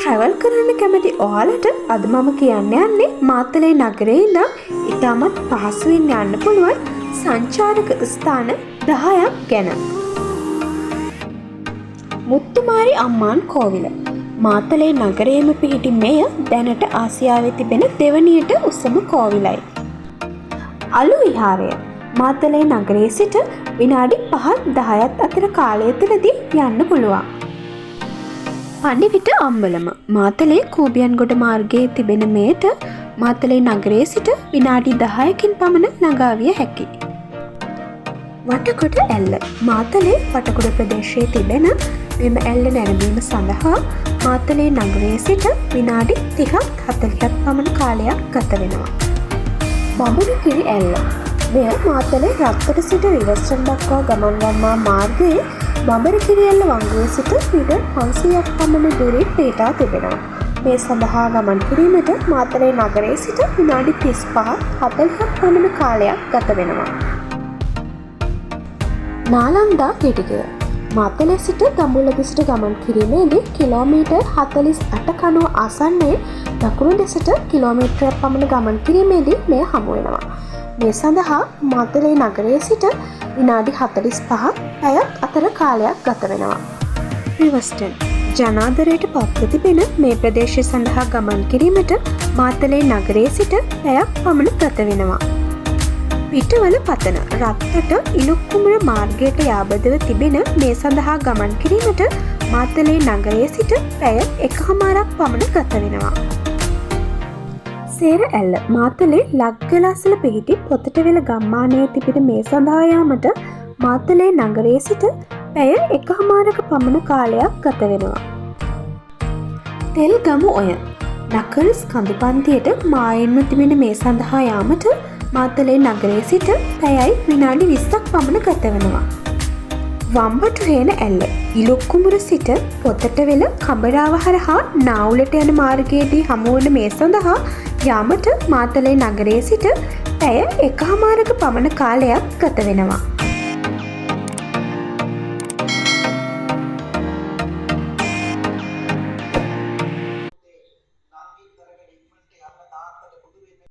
Travel කරන්න කැමති ඔයාලට අද මම කියන්න යන්නේ මාතලේ නගරේ ඉඳන් ඉතාමත් පහසුවෙන් යන්න පුළුවන් සංචාරක ස්ථාන 10ක් ගැන. මුත්තුමාරි අම්මාන් කෝවිල මාතලේ නගරයේම පිහිටි මෙය දැනට ආසියාවේ තිබෙන දෙවනියට උසම කෝවිලයි. අලු විහාරය මාතලේ නගරයේ සිට විනාඩි 5-10ක් අතර කාලය තුළදී යන්න පුළුවන්. පණ්ඩිවිට අම්බලම මාතලේ කූබියන්ගොඩ මාර්ගයේ තිබෙන මෙයට මාතලේ නගරයේ සිට විනාඩි 10කින් පමණ ළඟා විය හැකියි. වටකොඩ ඇල්ල මාතලේ වටකොඩ ප්‍රදේශයේ තිබෙන මෙම ඇල්ල නැරඹීම සඳහා මාතලේ නගරයේ සිට විනාඩි 30-40ක් පමණ කාලයක් ගත වෙනවා. බඹරකිරි ඇල්ල මෙය මාතලේ රක්තට සිට රිවර්ස්ටන් දක්වා ගමන් ගන්නා මාර්ගයේ බඹරකිරි ඇල්ල වංගුවේ සිට මීටර් 500ක් පමණ දුරින් පිහිටා තිබෙනවා. මේ සඳහා ගමන් කිරීමට මාතලේ නගරයේ සිට විනාඩි 35-40ක් පමණ කාලයක් ගත වෙනවා. නාලන්දා ගෙඩිගය මාතලේ සිට දඹුල්ල දෙසට ගමන් කිරීමේදී කිලෝමීටර් 48 කණුව ආසන්නයේ දකුණු දෙසට කිලෝමීටරයක් පමණ ගමන් කිරීමේදී මෙය හමු වෙනවා. මේ සඳහා මාතලේ නගරයේ සිට විනාඩි 45ක් පැයක් අතර කාලයක් ගත වෙනවා. රිවර්ස්ටන් ජනාදරයට පත්ව තිබෙන මේ ප්‍රදේශය සඳහා ගමන් කිරීමට මාතලේ නගරයේ සිට පැයක් පමණ ගත වෙනවා. පිටවල පතන රත්තට ඉලුක්කුමර මාර්ගයට යාබදව තිබෙන මේ සඳහා ගමන් කිරීමට මාතලේ නගරයේ සිට පැය 1කමාරක් පමණ ගත වෙනවා. සේර ඇල්ල මාතලේ ලක්ගලාසල පිහිටි පොතටවෙල ගම්මානයේ තිබෙන මේ සඳහා යාමට මාතලේ නගරයේ සිට පැය 1කමාරක පමණ කාලයක් ගත වෙනවා. තෙල් ගමු ඔය නකල්ස් කඳුපන්තියට මායෙන්ම තිබෙන මේ සඳහා යාමට මාතලේ නගරයේ සිට පැයයි විනාඩි 20ක් පමණ ගත වෙනවා. වම්බටු හේන ඇල්ල ඉලුක්කුමුර සිට පොතටවෙල කඹරාව හරහා නාවුලට යන මාර්ගයේදී හමුවන මේ සඳහා යාමට මාතලේ නගරයේ සිට පැය 1කමාරක පමණ කාලයක් ගත වෙනවා.